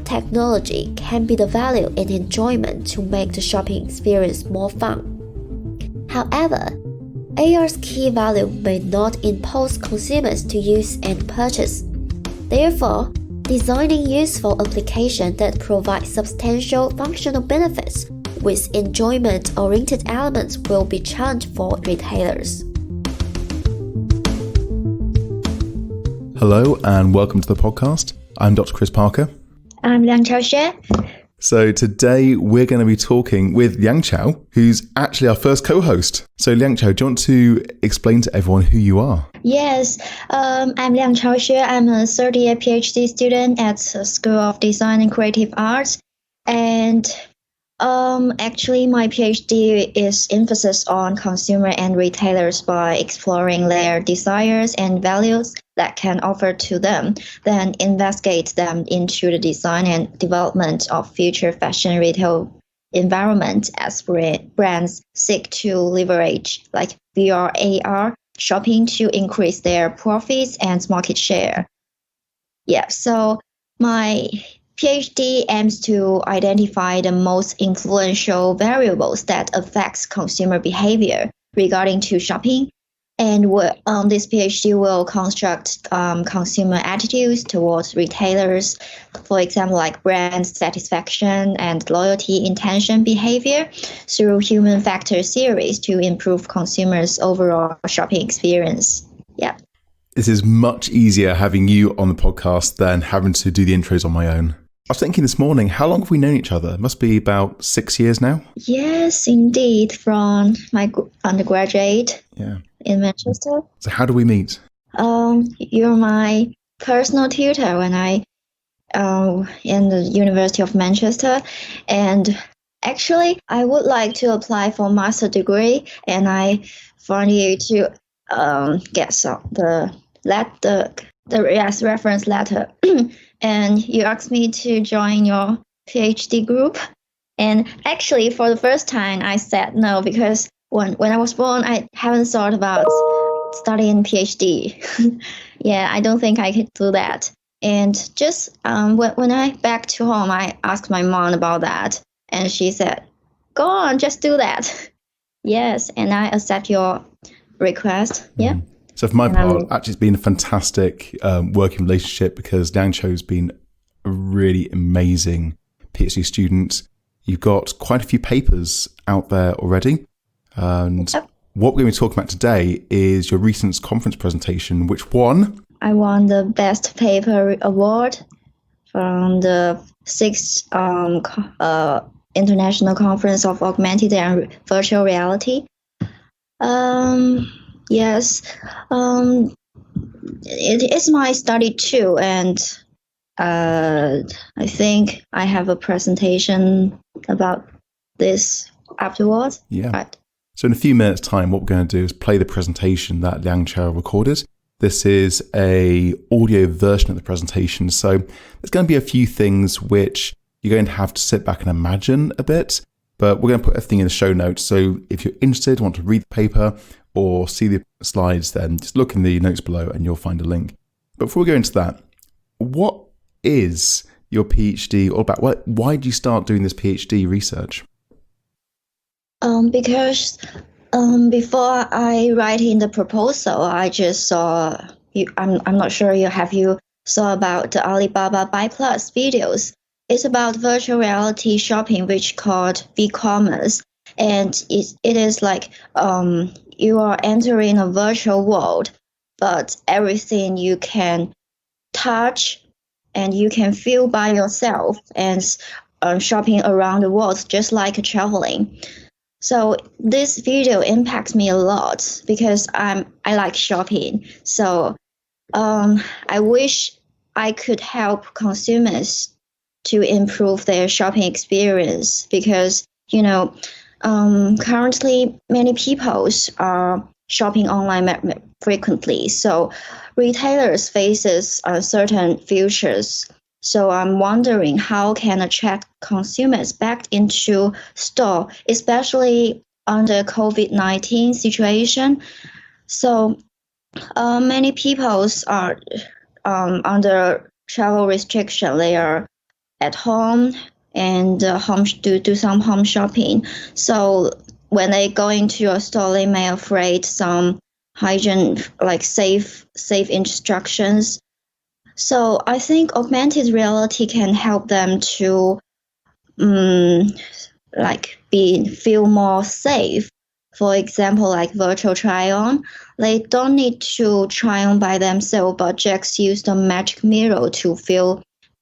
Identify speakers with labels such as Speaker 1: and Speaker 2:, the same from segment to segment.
Speaker 1: technology can be the value in enjoyment to make the shopping experience more fun. However, AR's key value may not impose consumers to use and purchase. Therefore, designing useful applications that provide substantial functional benefits with enjoyment-oriented elements will be challenged for retailers.
Speaker 2: Hello and welcome to the podcast. I'm Dr. Chris Parker.
Speaker 3: I'm Liangchao Xue.
Speaker 2: So today we're going to be talking with Liangchao, who's actually our first co-host. So Liangchao, do you want to explain to everyone who you are?
Speaker 3: Yes, I'm Liangchao Xue. I'm a third-year PhD student at the School of Design and Creative Arts. And actually, my PhD is emphasis on consumer and retailers by exploring their desires and values that can offer to them, then investigate them into the design and development of future fashion retail environment as brands seek to leverage like VR, AR shopping to increase their profits and market share. Yeah, so my PhD aims to identify the most influential variables that affects consumer behavior regarding to shopping. And this PhD will construct consumer attitudes towards retailers, for example, like brand satisfaction and loyalty intention behavior through human factor theories to improve consumers' overall shopping experience. Yeah.
Speaker 2: This is much easier having you on the podcast than having to do the intros on my own. I was thinking this morning, how long have we known each other? It must be about 6 years now?
Speaker 3: Yes, indeed, from my undergraduate in Manchester.
Speaker 2: So how do we meet?
Speaker 3: You're my personal tutor when I in the University of Manchester. And actually, I would like to apply for master degree, and I found you to get the reference letter. And you asked me to join your PhD group. And actually, for the first time, I said no, because when I was born, I haven't thought about studying PhD. Yeah, I don't think I could do that. And just when I back to home, I asked my mom about that. And she said, go on, just do that. Yes, and I accept your request. Yeah.
Speaker 2: So for my part, actually, it's been a fantastic working relationship because Liangchao's been a really amazing PhD student. You've got quite a few papers out there already. And what we're going to be talking about today is your recent conference presentation, which won?
Speaker 3: I won the Best Paper Award from the 6th International Conference of Augmented and Virtual Reality. Yes, it is my study too, and I think I have a presentation about this afterwards.
Speaker 2: Yeah.
Speaker 3: Right.
Speaker 2: So in a few minutes' time, what we're going to do is play the presentation that Liangchao recorded. This is a audio version of the presentation, so there's going to be a few things which you're going to have to sit back and imagine a bit, but we're going to put everything in the show notes. So if you're interested, want to read the paper, or see the slides, then just look in the notes below and you'll find a link. But before we go into that, what is your PhD all about? Why did you start doing this PhD research?
Speaker 3: Because before I write in the proposal, I just saw, I'm not sure you saw about the Alibaba Buy Plus videos. It's about virtual reality shopping, which called e-commerce. And it is like you are entering a virtual world, but everything you can touch and you can feel by yourself, and shopping around the world just like traveling. So this video impacts me a lot because I like shopping. So I wish I could help consumers to improve their shopping experience because, currently many people are shopping online frequently. So retailers faces certain futures. So I'm wondering how can attract consumers back into store, especially under COVID-19 situation. So many people are under travel restriction. They are at home and do some home shopping. So when they go into a store, they may afraid some hygiene, like safe instructions. So I think augmented reality can help them to feel more safe. For example, like virtual try-on, they don't need to try on by themselves, but just use the magic mirror to feel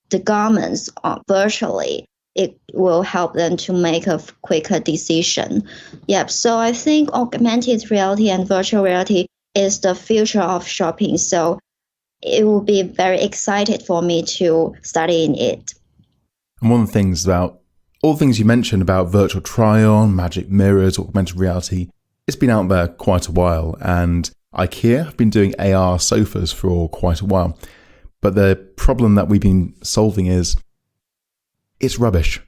Speaker 3: the garments virtually. It will help them to make a quicker decision. Yep. So I think augmented reality and virtual reality is the future of shopping. So it will be very excited for me to study in it.
Speaker 2: And one of the things about all the things you mentioned about virtual try-on, magic mirrors, augmented reality, it's been out there quite a while. And IKEA have been doing AR sofas for quite a while. But the problem that we've been solving is it's rubbish.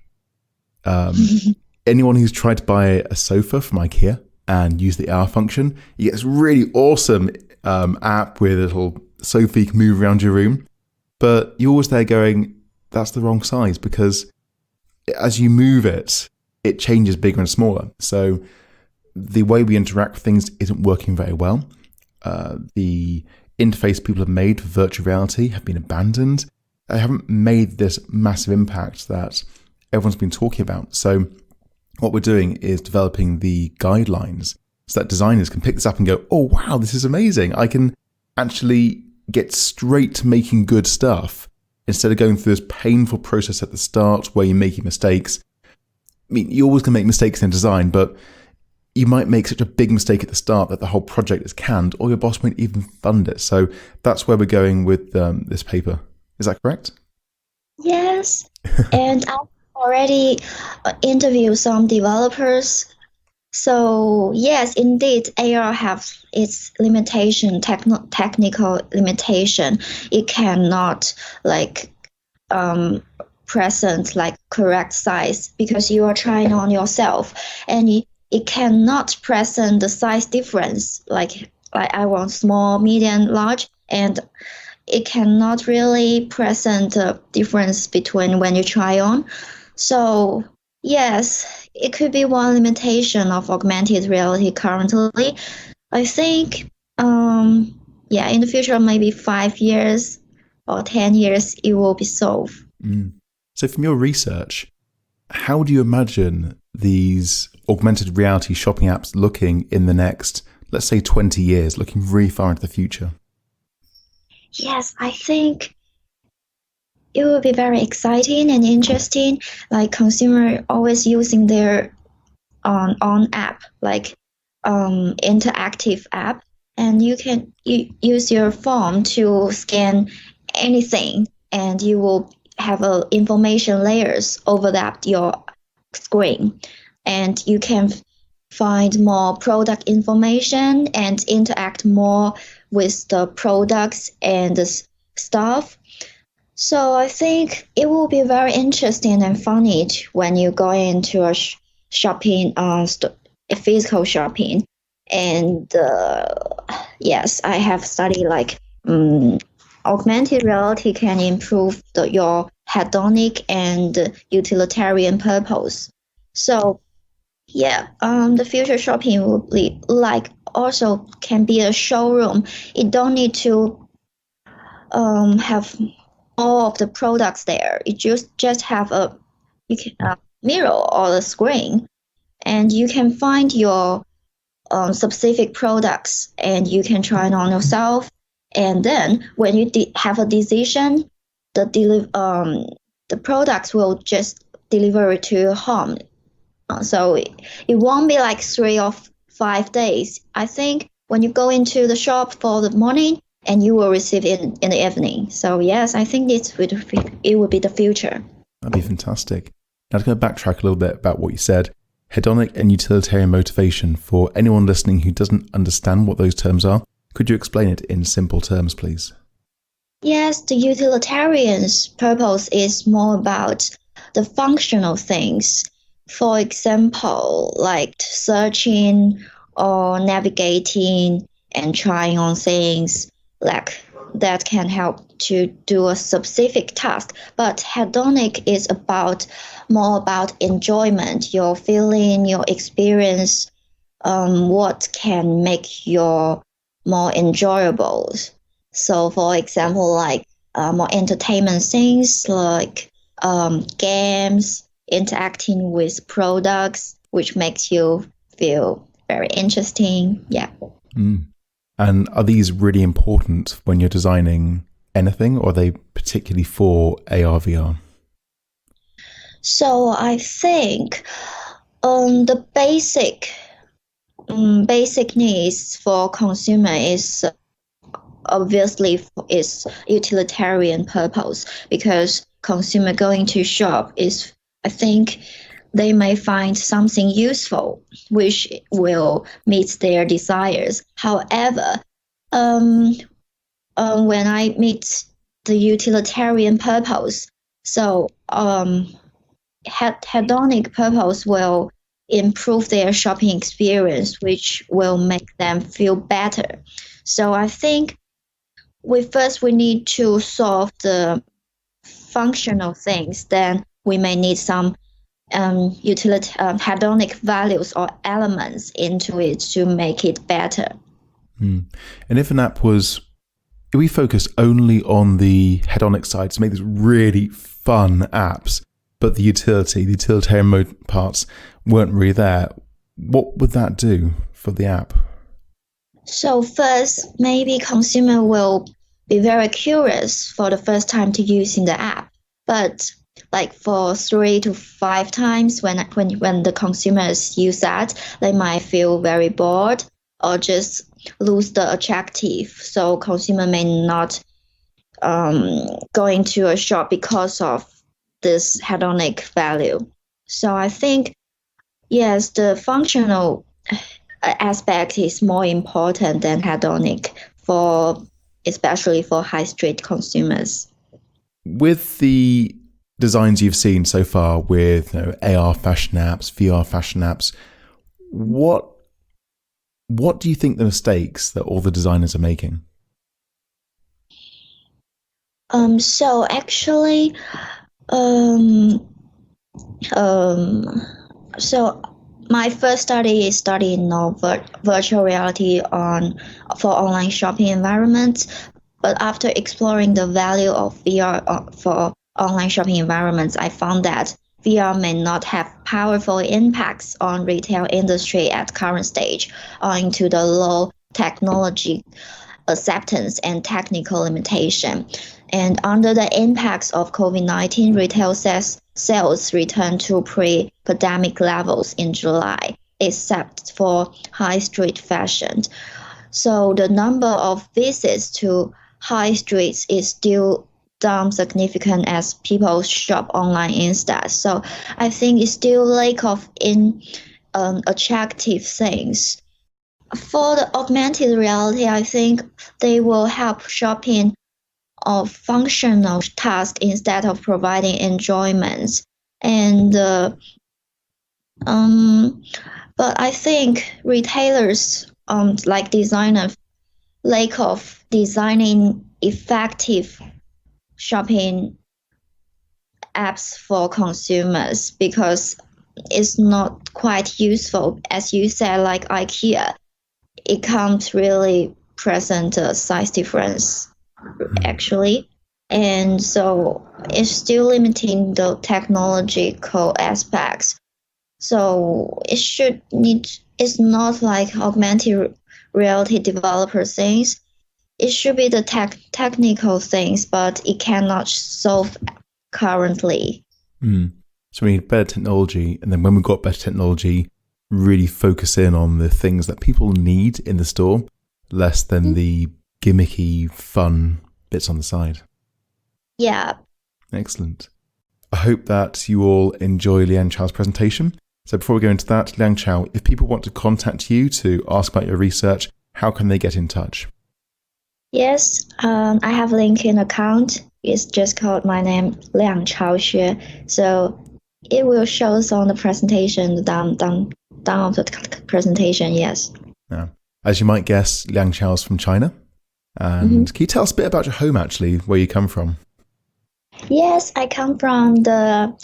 Speaker 2: Anyone who's tried to buy a sofa from IKEA and use the AR function, you get this really awesome app with a little sofa you can move around your room. But you're always there going, that's the wrong size, because as you move it, it changes bigger and smaller. So the way we interact with things isn't working very well. The interface people have made for virtual reality have been abandoned. They haven't made this massive impact that everyone's been talking about. So what we're doing is developing the guidelines so that designers can pick this up and go, oh, wow, this is amazing. I can actually get straight to making good stuff instead of going through this painful process at the start where you're making mistakes. I mean, you're always going to make mistakes in design, but you might make such a big mistake at the start that the whole project is canned, or your boss won't even fund it. So that's where we're going with this paper. Is that correct?
Speaker 3: Yes. And I've already interviewed some developers. So yes, indeed, AR have its limitation, technical limitation. It cannot present correct size because you are trying on yourself, and it cannot present the size difference. Like I want small, medium, large, and it cannot really present the difference between when you try on. So yes, it could be one limitation of augmented reality currently. I think, in the future, maybe 5 years or 10 years, it will be solved.
Speaker 2: So from your research, how do you imagine these augmented reality shopping apps looking in the next, let's say 20 years, looking really far into the future?
Speaker 3: Yes, I think it will be very exciting and interesting. Like consumer always using their own app, interactive app, and you can use your phone to scan anything, and you will have information layers over your screen, and you can find more product information and interact more with the products and the stuff. So I think it will be very interesting and funny when you go into a shopping, a physical shopping. And yes, I have studied augmented reality can improve your hedonic and utilitarian purpose. So yeah, the future shopping will be also can be a showroom. You don't need to have all of the products there. You just have a mirror or a screen, and you can find your specific products, and you can try it on yourself. And then when you have a decision, the products will just deliver it to your home. So it won't be 3 or 5 days. I think when you go into the shop for the morning, and you will receive it in the evening. So yes, I think it will be the future.
Speaker 2: That'd be fantastic. Now to go backtrack a little bit about what you said, hedonic and utilitarian motivation, for anyone listening who doesn't understand what those terms are, could you explain it in simple terms, please?
Speaker 3: Yes, the utilitarian's purpose is more about the functional things. For example, like searching or navigating and trying on things, that can help to do a specific task. But hedonic is more about enjoyment, your feeling, your experience, what can make your more enjoyable. So, for example, like more entertainment things like games, interacting with products, which makes you feel very interesting. Yeah.
Speaker 2: Mm. And are these really important when you're designing anything, or are they particularly for AR, VR?
Speaker 3: So I think the basic needs for consumer is obviously is utilitarian purpose, because consumer going to shop is, I think, they may find something useful which will meet their desires. However, when I meet the utilitarian purpose, so hedonic purpose will improve their shopping experience, which will make them feel better. So I think we need to solve the functional things. Then we may need some hedonic values or elements into it to make it better.
Speaker 2: And if we focus only on the hedonic side to make these really fun apps, but the utilitarian mode parts weren't really there, what would that do for the app?
Speaker 3: So first, maybe consumer will be very curious for the first time to using the app, but like for 3 to 5 times when the consumers use that, they might feel very bored or just lose the attractive. So consumer may not going to a shop because of this hedonic value. So I think, yes, the functional aspect is more important than hedonic, especially for high street consumers.
Speaker 2: With the designs you've seen so far with AR fashion apps, VR fashion apps, what do you think the mistakes that all the designers are making?
Speaker 3: So actually, so my first study is studying virtual reality for online shopping environments. But after exploring the value of VR for online shopping environments, I found that VR may not have powerful impacts on retail industry at current stage, owing to the low technology acceptance and technical limitation. And under the impacts of COVID-19, retail sales returned to pre-pandemic levels in July, except for high street fashion. So the number of visits to high streets is still down significant as people shop online instead. So I think it's still lack of attractive things. For the augmented reality, I think they will help shopping of functional tasks instead of providing enjoyment. And but I think retailers, like designers, lack of designing effective shopping apps for consumers, because it's not quite useful. As you said, like IKEA, it can't really present a size difference actually, and so it's still limiting the technological aspects. So it's not like augmented reality developer things. It should be the technical things, but it cannot solve currently.
Speaker 2: So we need better technology, and then when we've got better technology, really focus in on the things that people need in the store, less than the gimmicky, fun bits on the side.
Speaker 3: Yeah.
Speaker 2: Excellent. I hope that you all enjoy Liangchao's presentation. So before we go into that, Liangchao, if people want to contact you to ask about your research, how can they get in touch?
Speaker 3: Yes, I have a LinkedIn account. It's just called my name, Liangchao Xue. So it will show us on the presentation, down of the presentation, yes.
Speaker 2: Now, as you might guess, Liangchao's from China. And can you tell us a bit about your home, actually, where you come from?
Speaker 3: Yes, I come from the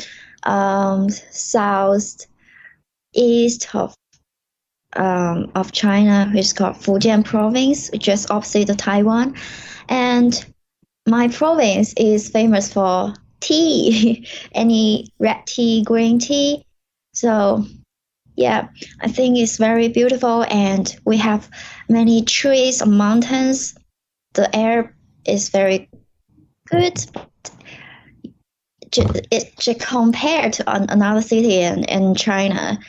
Speaker 3: southeast of China, which is called Fujian province, just opposite of Taiwan. And my province is famous for tea, any red tea, green tea. So yeah, I think it's very beautiful, and we have many trees and mountains. The air is very good. It compared to another city in China.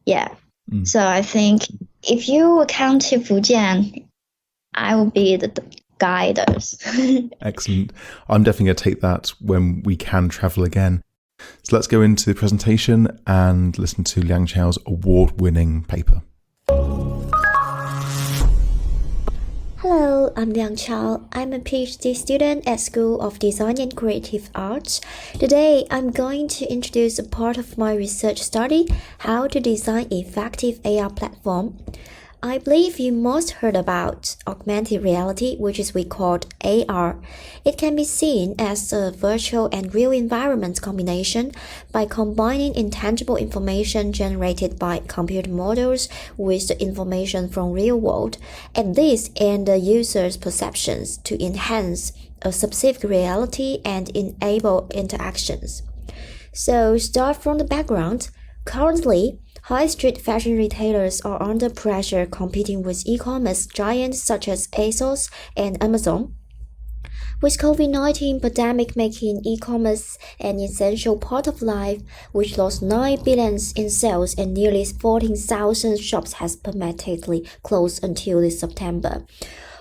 Speaker 3: Yeah. So I think if you come to Fujian, I will be the guiders.
Speaker 2: Excellent. I'm definitely going to take that when we can travel again. So let's go into the presentation and listen to Liangchao's award-winning paper.
Speaker 1: Hello, I'm Liangchao. I'm a PhD student at School of Design and Creative Arts. Today, I'm going to introduce a part of my research study, how to design effective AR platform. I believe you most heard about augmented reality, which is we called AR. It can be seen as a virtual and real environment combination by combining intangible information generated by computer models with the information from real world, and this in the user's perceptions to enhance a specific reality and enable interactions. So start from the background. Currently, high street fashion retailers are under pressure competing with e-commerce giants such as ASOS and Amazon. With COVID-19 pandemic making e-commerce an essential part of life, which lost 9 billion in sales and nearly 14,000 shops has permanently closed until this September.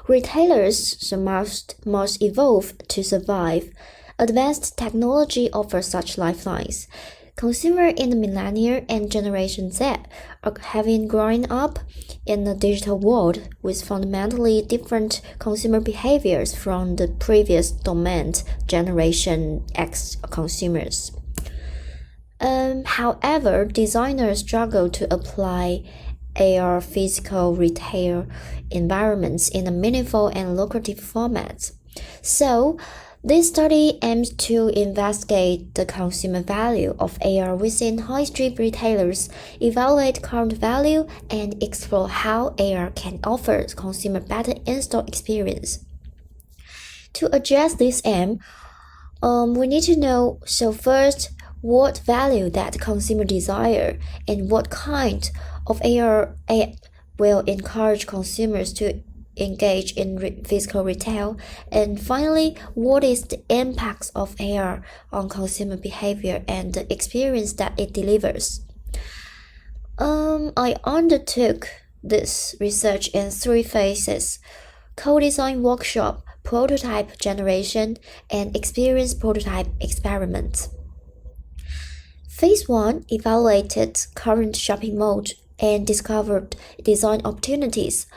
Speaker 1: Retailers must evolve to survive. Advanced technology offers such lifelines. Consumers in the millennial and Generation Z are having grown up in a digital world with fundamentally different consumer behaviors from the previous dominant Generation X consumers. However, designers struggle to apply AR physical retail environments in a meaningful and lucrative format. So, this study aims to investigate the consumer value of AR within high street retailers, evaluate current value, and explore how AR can offer consumer better in-store experience. To address this aim, we need to know, so first, what value that consumer desire and what kind of AR will encourage consumers to engage in physical retail, and finally, what is the impact of AR on consumer behavior and the experience that it delivers. I undertook this research in 3 phases: co-design workshop, prototype generation, and experience prototype experiment. Phase 1 evaluated current shopping mode and discovered design opportunities.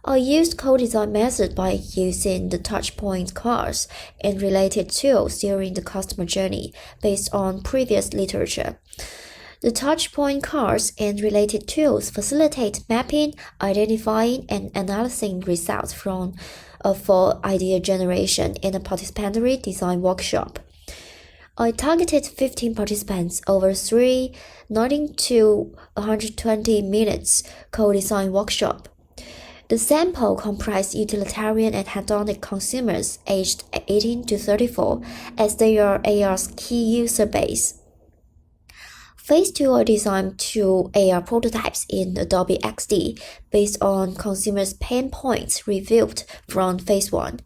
Speaker 1: I used co-design method by using the touchpoint cards and related tools during the customer journey based on previous literature. The touchpoint cards and related tools facilitate mapping, identifying, and analyzing results for idea generation in a participatory design workshop. I targeted 15 participants over 3 90 to 120 minutes co-design workshop. The sample comprised utilitarian and hedonic consumers aged 18 to 34, as they are AR's key user base. Phase 2 are designed 2 AR prototypes in Adobe XD based on consumers' pain points reviewed from Phase 1.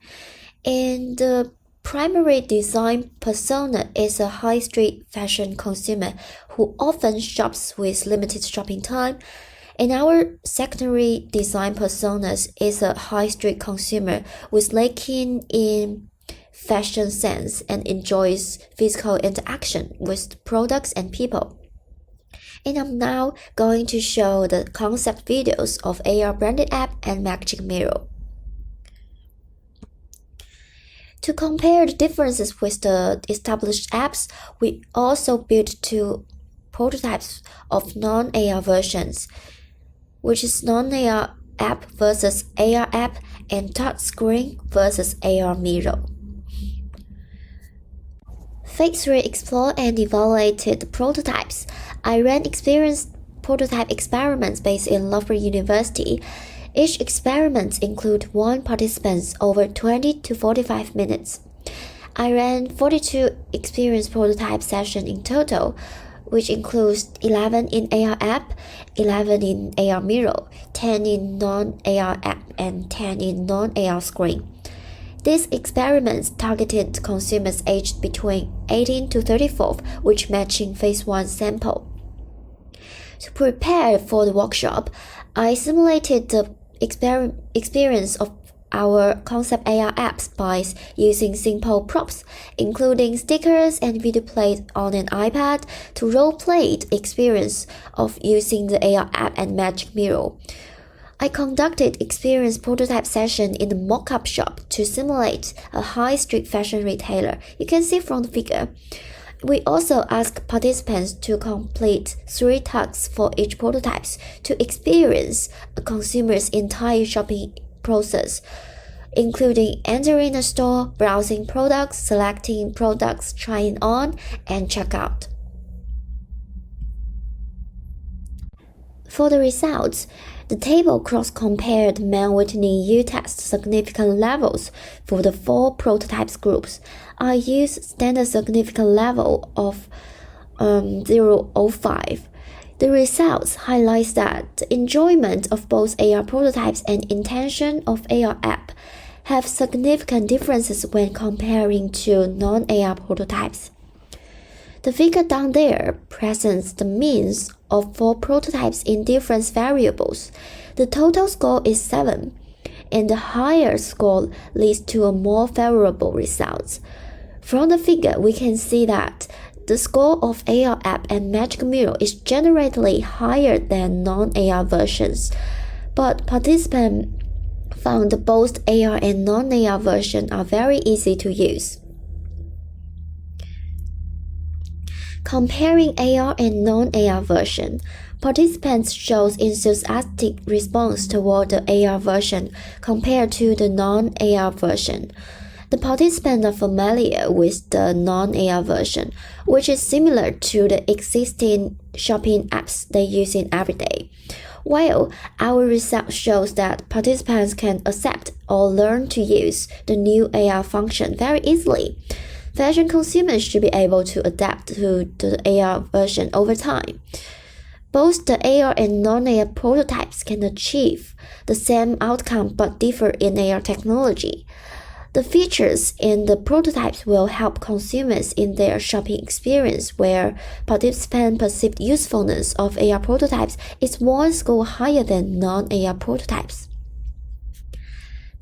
Speaker 1: And the primary design persona is a high street fashion consumer who often shops with limited shopping time. And our secondary design personas is a high street consumer with lacking in fashion sense and enjoys physical interaction with products and people. And I'm now going to show the concept videos of AR branded app and Magic Mirror. To compare the differences with the established apps, we also built 2 prototypes of non-AR versions, which is non-AR app versus AR app, and touchscreen versus AR mirror. Phase 3 Explore and evaluated the prototypes. I ran experience prototype experiments based in Loughborough University. Each experiment includes one participant over 20 to 45 minutes. I ran 42 experience prototype sessions in total, which includes 11 in AR app, 11 in AR mirror, 10 in non-AR app, and 10 in non-AR screen. These experiments targeted consumers aged between 18 to 34, which matching phase 1 sample. To prepare for the workshop, I simulated the experience of our concept AR apps by using simple props, including stickers and video played on an iPad to role-play the experience of using the AR app and Magic Mirror. I conducted experience prototype session in the mock-up shop to simulate a high street fashion retailer. You can see from the figure. We also asked participants to complete 3 tasks for each prototype to experience a consumer's entire shopping process, including entering a store, browsing products, selecting products, trying on, and checkout. For the results, the table cross-compared Mann-Whitney U-test significant levels for the 4 prototypes groups. I used standard significant level of 0.05. The results highlight that the enjoyment of both AR prototypes and intention of AR app have significant differences when comparing to non-AR prototypes. The figure down there presents the means of 4 prototypes in different variables. The total score is 7, and the higher score leads to a more favorable result. From the figure, we can see that the score of AR app and Magic Mirror is generally higher than non-AR versions, but participants found both AR and non-AR versions are very easy to use. Comparing AR and non-AR version, participants shows enthusiastic response toward the AR version compared to the non-AR version. The participants are familiar with the non-AR version, which is similar to the existing shopping apps they use in every day. While our research shows that participants can accept or learn to use the new AR function very easily, fashion consumers should be able to adapt to the AR version over time. Both the AR and non-AR prototypes can achieve the same outcome but differ in AR technology. The features in the prototypes will help consumers in their shopping experience, where participant perceived usefulness of AR prototypes is 1 score higher than non-AR prototypes.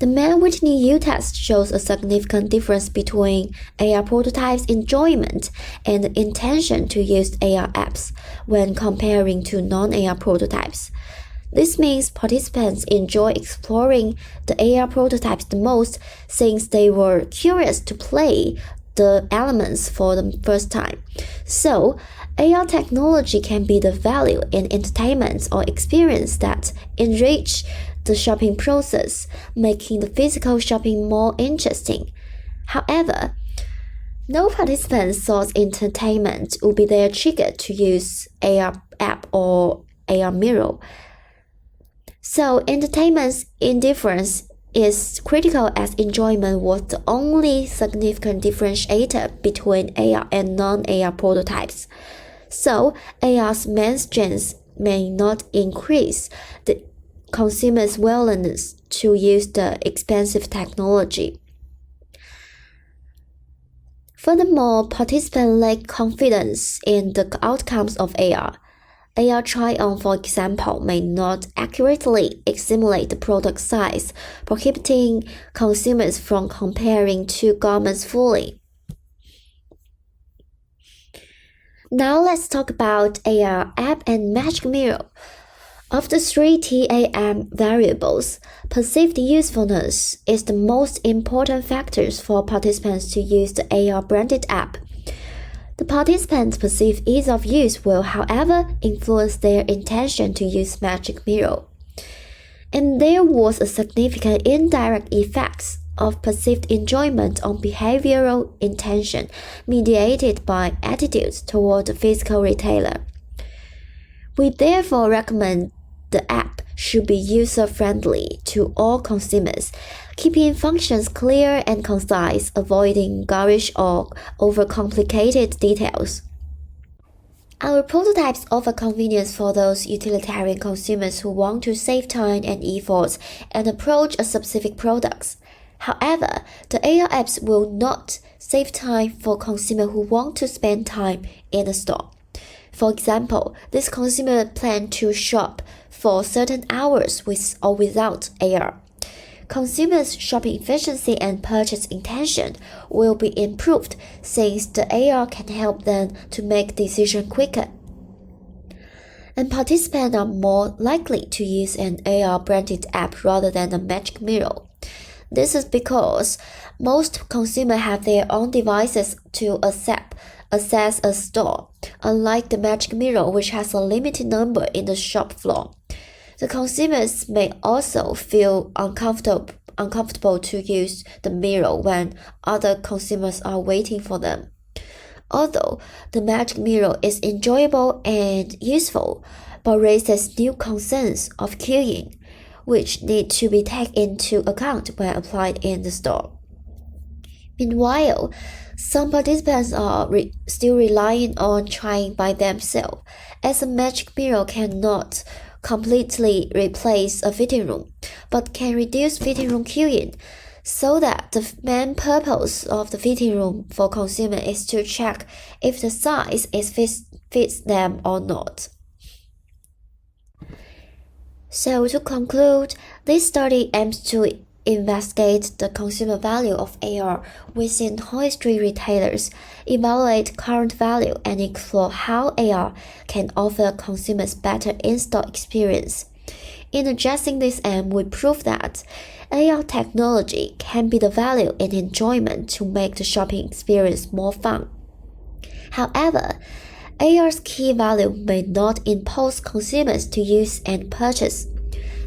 Speaker 1: The Mann-Whitney U-test shows a significant difference between AR prototypes' enjoyment and the intention to use AR apps when comparing to non-AR prototypes. This means participants enjoy exploring the AR prototypes the most since they were curious to play the elements for the first time. So, AR technology can be the value in entertainment or experience that enrich the shopping process, making the physical shopping more interesting. However, no participant thought entertainment would be their trigger to use AR app or AR mirror. So entertainment's indifference is critical as enjoyment was the only significant differentiator between AR and non-AR prototypes. So AR's main strengths may not increase the consumer's willingness to use the expensive technology. Furthermore, participants lack confidence in the outcomes of AR. AR try-on, for example, may not accurately simulate the product size, prohibiting consumers from comparing 2 garments fully. Now let's talk about AR app and Magic Mirror. Of the 3 TAM variables, perceived usefulness is the most important factor for participants to use the AR branded app. The participants' perceived ease of use will, however, influence their intention to use Magic Mirror. and there was a significant indirect effects of perceived enjoyment on behavioral intention mediated by attitudes toward the physical retailer. We therefore recommend the app should be user-friendly to all consumers, keeping functions clear and concise, avoiding garish or overcomplicated details. Our prototypes offer convenience for those utilitarian consumers who want to save time and effort and approach a specific product. However, the AR apps will not save time for consumers who want to spend time in a store. For example, this consumer plan to shop for certain hours with or without AR. Consumers' shopping efficiency and purchase intention will be improved since the AR can help them to make decisions quicker. And participants are more likely to use an AR-branded app rather than a magic mirror. This is because most consumers have their own devices to access a store, unlike the magic mirror, which has a limited number in the shop floor. The consumers may also feel uncomfortable to use the mirror when other consumers are waiting for them. Although the magic mirror is enjoyable and useful, but raises new concerns of queuing, which need to be taken into account when applied in the store. Meanwhile, some participants are still relying on trying by themselves, as a magic mirror cannot completely replace a fitting room, but can reduce fitting room queuing, so that the main purpose of the fitting room for consumer is to check if the size fits them or not. So to conclude, this study aims to investigate the consumer value of AR within high street retailers, evaluate current value, and explore how AR can offer consumers better in-store experience. In addressing this aim, we prove that AR technology can be the value and enjoyment to make the shopping experience more fun. However, AR's key value may not impose consumers to use and purchase.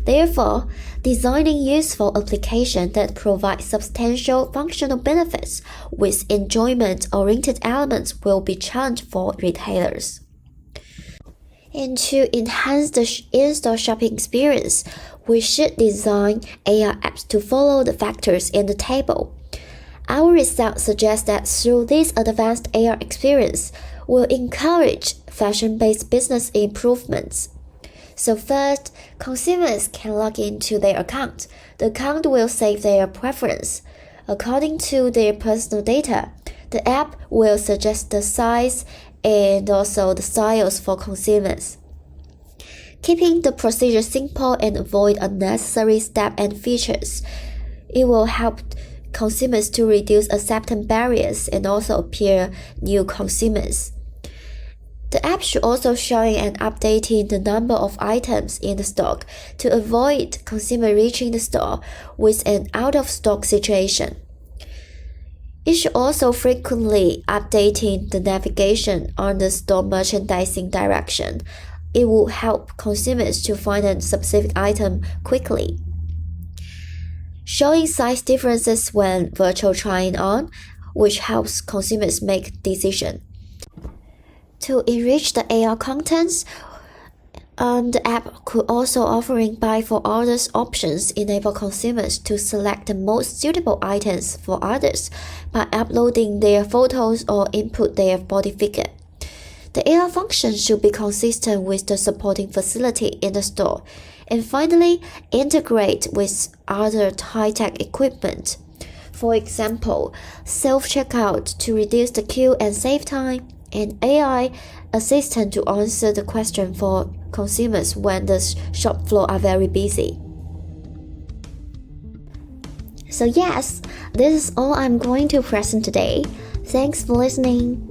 Speaker 1: Therefore, designing useful applications that provide substantial functional benefits with enjoyment-oriented elements will be challenged for retailers. And to enhance the in-store shopping experience, we should design AR apps to follow the factors in the table. Our research suggests that through this advanced AR experience, will encourage fashion-based business improvements. So first, consumers can log into their account. The account will save their preference. According to their personal data, the app will suggest the size and also the styles for consumers. Keeping the procedure simple and avoid unnecessary steps and features, it will help consumers to reduce acceptance barriers and also appear new consumers. The app should also showing and updating the number of items in the stock to avoid consumer reaching the store with an out-of-stock situation. It should also frequently updating the navigation on the store merchandising direction. It will help consumers to find a specific item quickly. Showing size differences when virtual trying on, which helps consumers make decisions. To enrich the AR contents, the app could also offering buy for others options enable consumers to select the most suitable items for others by uploading their photos or input their body figure. The AR function should be consistent with the supporting facility in the store. And finally, integrate with other high-tech equipment. For example, self-checkout to reduce the queue and save time, and AI assistant to answer the question for consumers when the shop floor are very busy. So yes, this is all I'm going to present today. Thanks for listening.